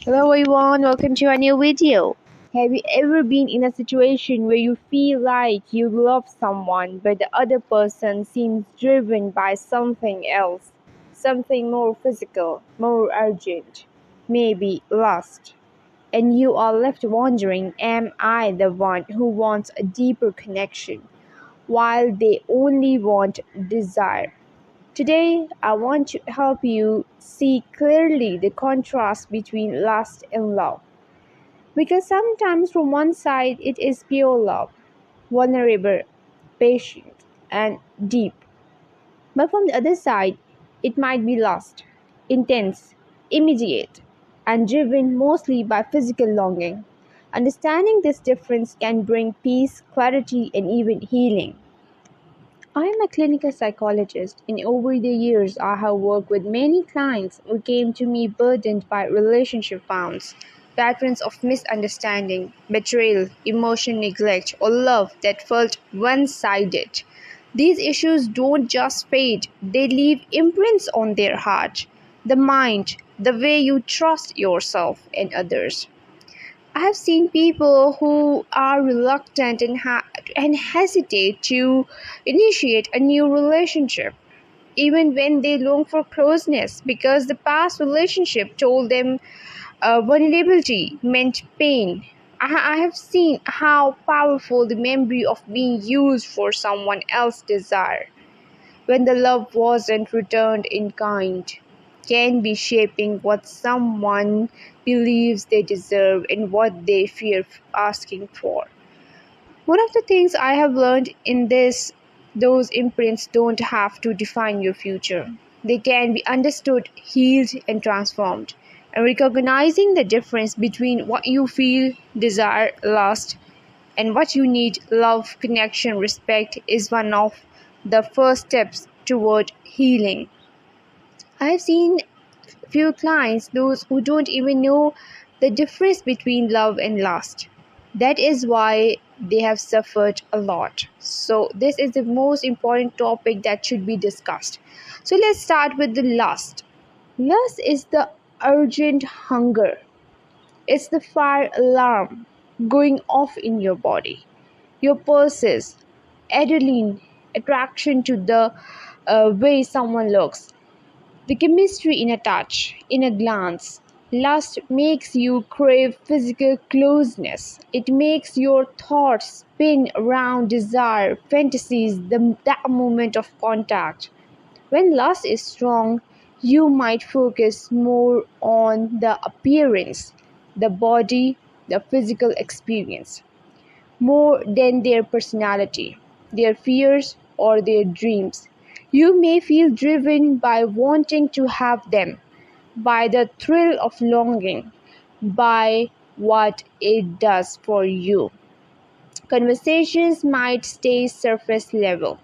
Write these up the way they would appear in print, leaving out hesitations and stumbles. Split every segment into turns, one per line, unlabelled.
Hello everyone, welcome to a new video. Have you ever been in a situation where you feel like you love someone but the other person seems driven by something else, something more physical, more urgent, maybe lust, and you are left wondering, am I the one who wants a deeper connection while they only want desire? Today, I want to help you see clearly the contrast between lust and love. Because sometimes, from one side, it is pure love, vulnerable, patient, and deep. But from the other side, it might be lust, intense, immediate, and driven mostly by physical longing. Understanding this difference can bring peace, clarity, and even healing. I am a clinical psychologist, and over the years, I have worked with many clients who came to me burdened by relationship wounds, patterns of misunderstanding, betrayal, emotional neglect, or love that felt one sided. These issues don't just fade, they leave imprints on their heart, the mind, the way you trust yourself and others. I have seen people who are reluctant and hesitate to initiate a new relationship, even when they long for closeness, because the past relationship told them vulnerability meant pain. I have seen how powerful the memory of being used for someone else's desire when the love wasn't returned in kind, can be shaping what someone believes they deserve and what they fear asking for. One of the things I have learned in this, those imprints don't have to define your future. They can be understood, healed, and transformed. And recognizing the difference between what you feel, desire, lust, and what you need, love, connection, respect, is one of the first steps toward healing. I've seen few clients, those who don't even know the difference between love and lust. That is why they have suffered a lot. So, this is the most important topic that should be discussed. So, let's start with the lust. Lust is the urgent hunger, it's the fire alarm going off in your body. Your pulses, adrenaline, attraction to the way someone looks, the chemistry in a touch, in a glance. Lust makes you crave physical closeness. It makes your thoughts spin around desire, fantasies, that moment of contact. When lust is strong, you might focus more on the appearance, the body, the physical experience, more than their personality, their fears, or their dreams. You may feel driven by wanting to have them, by the thrill of longing, by what it does for you. Conversations might stay surface level.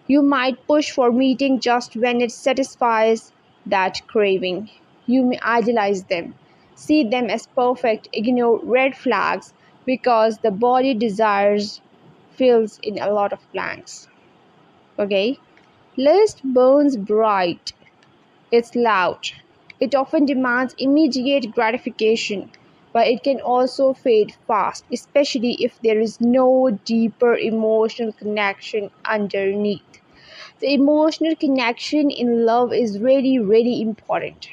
You might push for meeting just when it satisfies that craving. You may idealize them, see them as perfect, ignore red flags because the body desires fills in a lot of blanks. Okay? Lust burns bright, it's loud. It often demands immediate gratification, but it can also fade fast, especially if there is no deeper emotional connection underneath. The emotional connection in love is really, really important.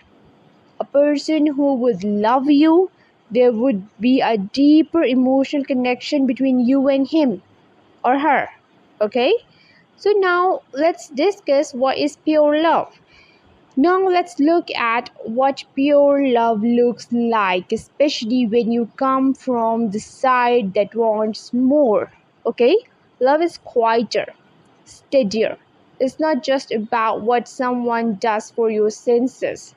A person who would love you, there would be a deeper emotional connection between you and him or her. Okay? So now let's discuss what is pure love. Now let's look at what pure love looks like, especially when you come from the side that wants more. Okay? Love is quieter, steadier. It's not just about what someone does for your senses,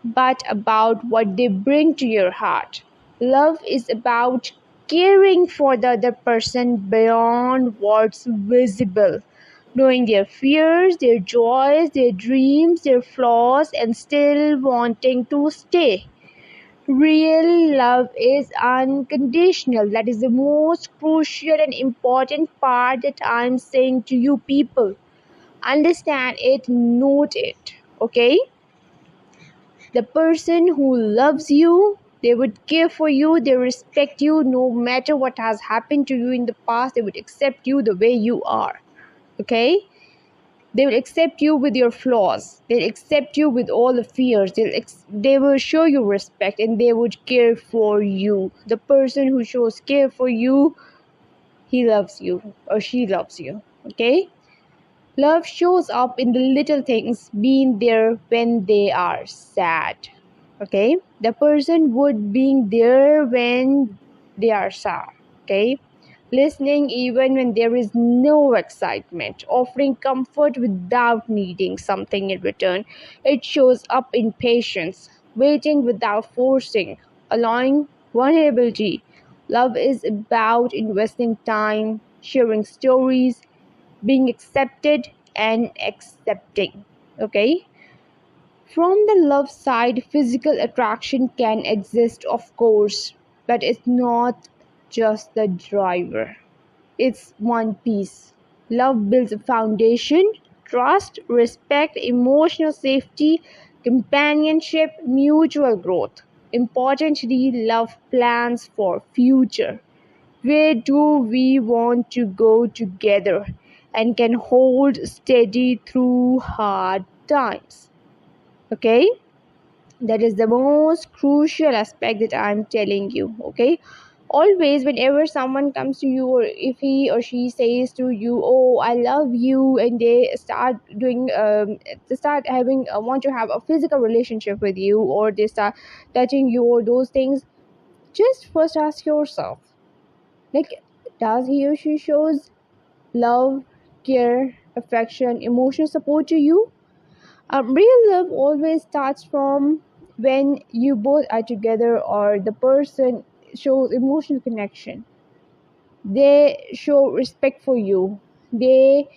but about what they bring to your heart. Love is about caring for the other person beyond what's visible, knowing their fears, their joys, their dreams, their flaws, and still wanting to stay. Real love is unconditional. That is the most crucial and important part that I'm saying to you people. Understand it, note it. Okay? The person who loves you They would care for you, they respect you no matter what has happened to you in the past. They would accept you the way you are. Okay? They will accept you with your flaws. They'll accept you with all the fears. They will show you respect and they would care for you. The person who shows care for you, he loves you or she loves you. Okay? Love shows up in the little things, being there when they are sad. Okay? The person would being there when they are sad. Okay? Listening even when there is no excitement, offering comfort without needing something in return. It shows up in patience, waiting without forcing, allowing vulnerability. Love is about investing time, sharing stories, being accepted and accepting. Okay? From the love side, physical attraction can exist, of course, but it's not just the driver. It's one piece. Love builds a foundation: trust, respect, emotional safety, companionship, mutual growth. Importantly, love plans for future. Where do we want to go together and can hold steady through hard times? Okay? That is the most crucial aspect that I'm telling you. Okay? Always, whenever someone comes to you, or if he or she says to you, "Oh, I love you," and they start doing, they start having, want to have a physical relationship with you, or they start touching you, or those things, just first ask yourself, like, does he or she shows love, care, affection, emotional support to you? Real love always starts from when you both are together or the person shows emotional connection. They show respect for you. They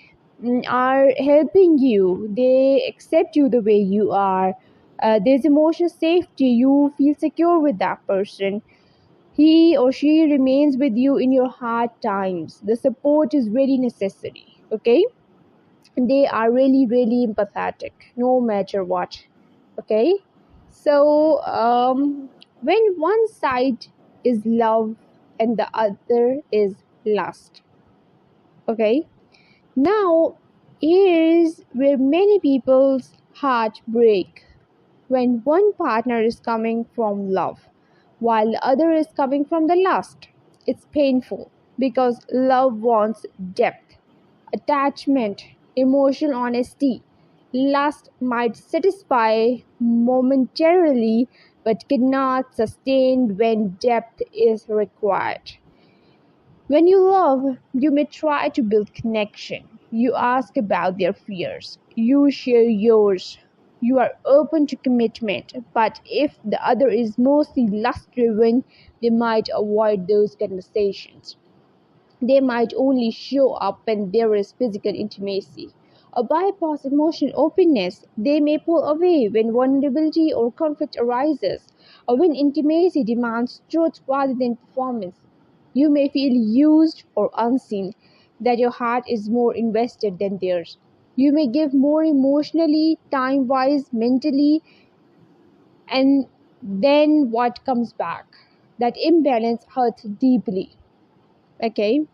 are helping you. They accept you the way you are. There's emotional safety. You feel secure with that person. He or she remains with you in your hard times. The support is very necessary. Okay? They are really, really empathetic no matter what. Okay? So, when one side is love and the other is lust. Okay? Now, here's where many people's heart break: when one partner is coming from love while the other is coming from the lust. It's painful because love wants depth, attachment, emotional honesty. Lust might satisfy momentarily but cannot sustain when depth is required. When you love, you may try to build connection. You ask about their fears. You share yours. You are open to commitment. But if the other is mostly lust driven, they might avoid those conversations. They might only show up when there is physical intimacy, or bypass emotional openness. They may pull away when vulnerability or conflict arises, or when intimacy demands truth rather than performance. You may feel used or unseen, that your heart is more invested than theirs. You may give more emotionally, time wise, mentally, and then what comes back? That imbalance hurts deeply. Okay?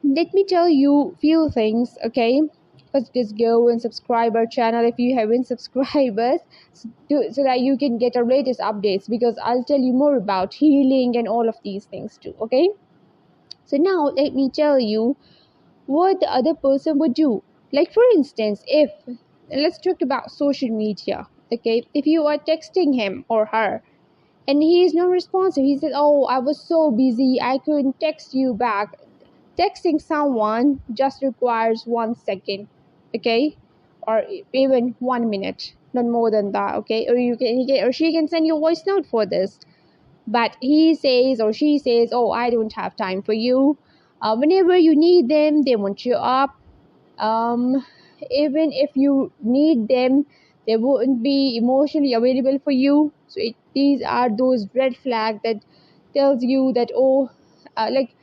Let me tell you few things. Okay, first just go and subscribe our channel if you haven't subscribed us, so that you can get our latest updates, because I'll tell you more about healing and all of these things too. Okay, so now let me tell you what the other person would do. Like, for instance, if, let's talk about social media. Okay, if you are texting him or her and he is not responsive, he says, "Oh, I was so busy, I couldn't text you back." Texting someone just requires 1 second, okay, or even 1 minute, not more than that. Okay, or or she can send you a voice note for this. But he says or she says, "Oh, I don't have time for you." Whenever you need them, they won't show up. um, Even if you need them, they won't be emotionally available for you. So these are those red flags that tells you that, oh, like,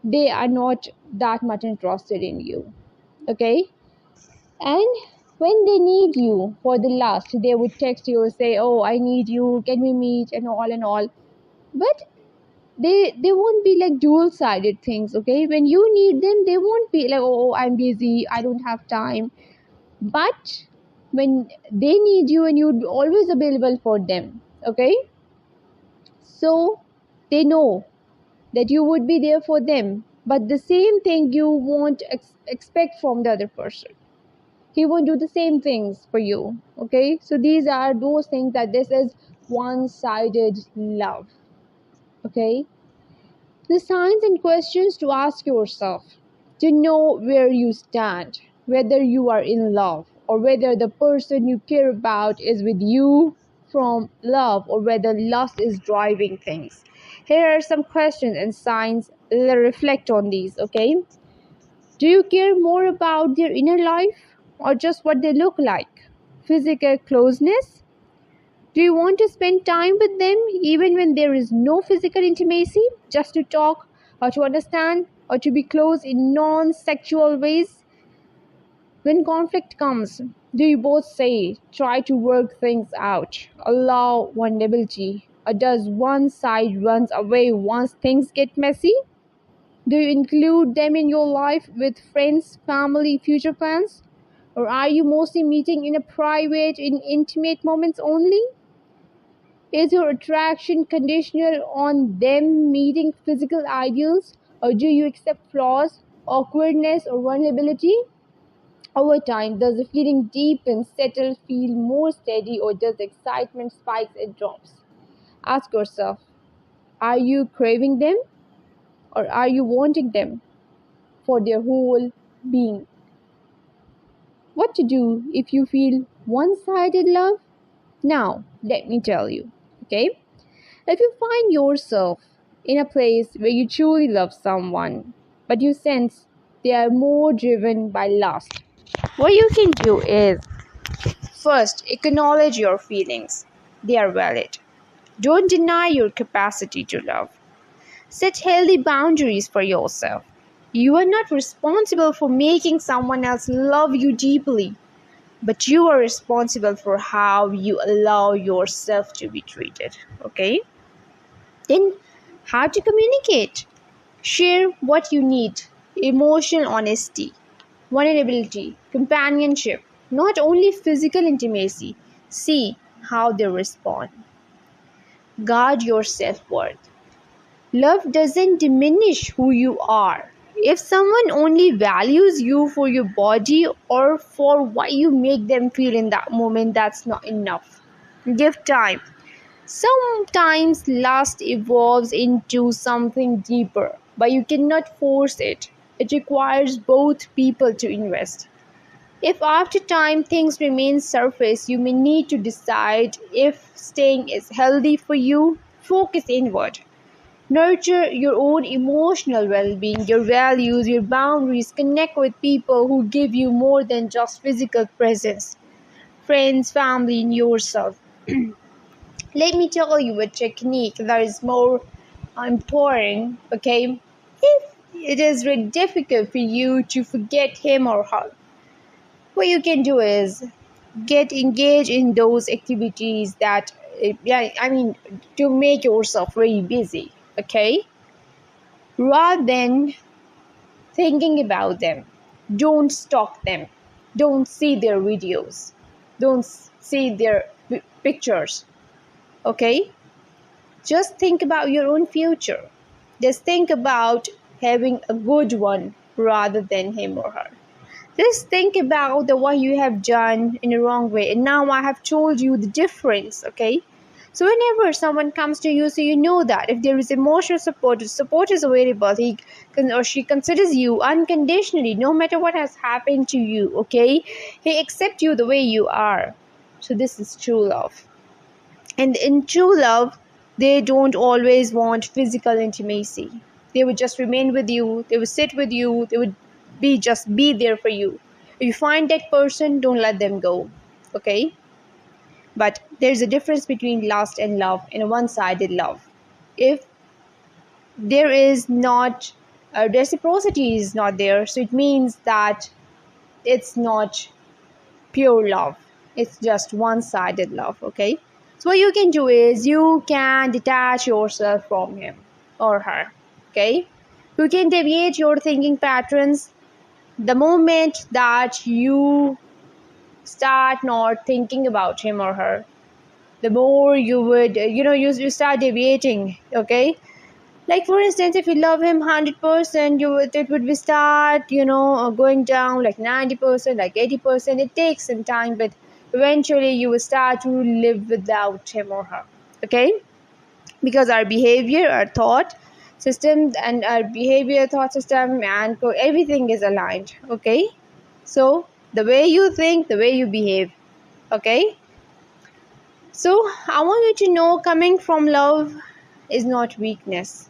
they are not that much interested in you. Okay, and When they need you for the last, they would text you or say, oh, I need you, can we meet, and all and all. But they won't be like dual-sided things, okay? When you need them, they won't be like, oh, I'm busy, I don't have time. But when they need you and you're always available for them, okay? So they know that you would be there for them, but the same thing you won't expect from the other person. He won't do the same things for you, okay? So these are those things that this is one-sided love, okay? The signs and questions to ask yourself to know where you stand, whether you are in love or whether the person you care about is with you from love or whether lust is driving things. Here are some questions and signs. Reflect on these, okay? Do you care more about their inner life or just what they look like? Physical closeness? Do you want to spend time with them even when there is no physical intimacy, just to talk or to understand or to be close in non-sexual ways? When conflict comes, do you both say, try to work things out, allow vulnerability, or does one side runs away once things get messy? Do you include them in your life with friends, family, future plans? Or are you mostly meeting in a private, in intimate moments only? Is your attraction conditional on them meeting physical ideals, or do you accept flaws, awkwardness, or vulnerability? Over time, does the feeling deepen, settle, feel more steady, or does the excitement spikes and drops? Ask yourself, are you craving them, or are you wanting them for their whole being? What to do if you feel one-sided love? Now, let me tell you, okay? If you find yourself in a place where you truly love someone, but you sense they are more driven by lust, what you can do is first acknowledge your feelings. They are valid. Don't deny your capacity to love. Set healthy boundaries for yourself. You are not responsible for making someone else love you deeply, but you are responsible for how you allow yourself to be treated, okay? Then, how to communicate? Share what you need: emotional honesty, vulnerability, companionship, not only physical intimacy. See how they respond. Guard your self worth. Love doesn't diminish who you are. If someone only values you for your body or for what you make them feel in that moment, that's not enough. Give time. Sometimes lust evolves into something deeper, but you cannot force it. It requires both people to invest. If after time things remain surface, you may need to decide if staying is healthy for you. Focus inward. Nurture your own emotional well-being, your values, your boundaries. Connect with people who give you more than just physical presence. Friends, family, and yourself. Let me tell you a technique that is more important, okay? If it is really difficult for you to forget him or her, what you can do is get engaged in those activities that, to make yourself very busy, okay? Rather than thinking about them, don't stalk them, don't see their videos, don't see their pictures, okay? Just think about your own future. Just think about having a good one rather than him or her. Just think about what you have done in a wrong way. And now I have told you the difference, okay? So whenever someone comes to you, so you know that if there is emotional support is available, he can or she considers you unconditionally, no matter what has happened to you, okay? He accepts you the way you are. So this is true love. And in true love, they don't always want physical intimacy. They would just remain with you. They would sit with you. They would be there for you. If you find that person, don't let them go. Okay? But there's a difference between lust and love and a one-sided love. If there is not reciprocity is not there, so it means that it's not pure love. It's just one-sided love, okay? So what you can do is you can detach yourself from him or her, okay? You can deviate your thinking patterns the moment that you start not thinking about him or her. The more you would, you start deviating, okay? Like for instance, if you love him 100%, it would be start, going down like 90%, like 80%. It takes some time, but eventually you will start to live without him or her, okay? Because our behavior, our thought system, and our behavior, thought system, and everything is aligned, okay? So the way you think, the way you behave, okay? So I want you to know, coming from love is not weakness.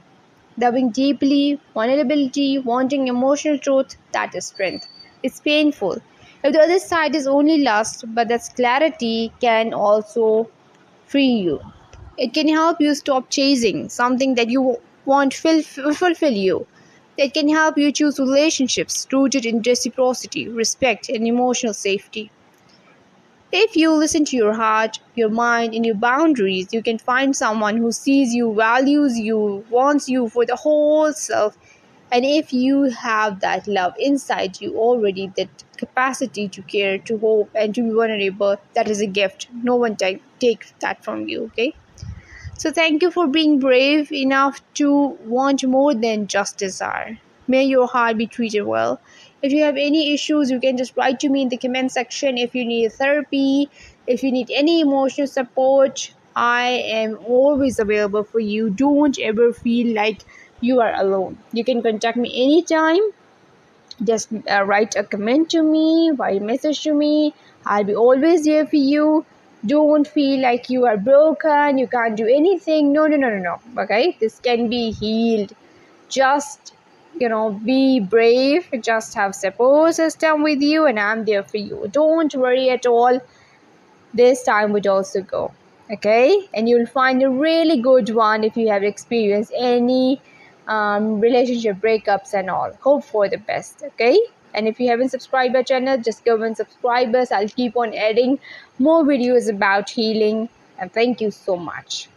Loving deeply, vulnerability, wanting emotional truth, that is strength. It's painful. If the other side is only lust, but that's clarity can also free you. It can help you stop chasing something that you want fulfill you. It can help you choose relationships rooted in reciprocity, respect, and emotional safety. If you listen to your heart, your mind, and your boundaries, you can find someone who sees you, values you, wants you for the whole self. And if you have that love inside you already, that capacity to care, to hope, and to be vulnerable, that is a gift. No one takes that from you, okay? So thank you for being brave enough to want more than just desire. May your heart be treated well. If you have any issues, you can just write to me in the comment section. If you need therapy, if you need any emotional support, I am always available for you. Don't ever feel like you are alone. You can contact me anytime. Just write a comment to me, write a message to me. I'll be always there for you. Don't feel like you are broken, you can't do anything. No. Okay, this can be healed. Just be brave. Just have support system with you, and I'm there for you. Don't worry at all. This time would also go. Okay, and you'll find a really good one if you have experienced any relationship breakups and all. Hope for the best. Okay, and if you haven't subscribed our channel, just go and subscribe us. I'll keep on adding more videos about healing, and thank you so much.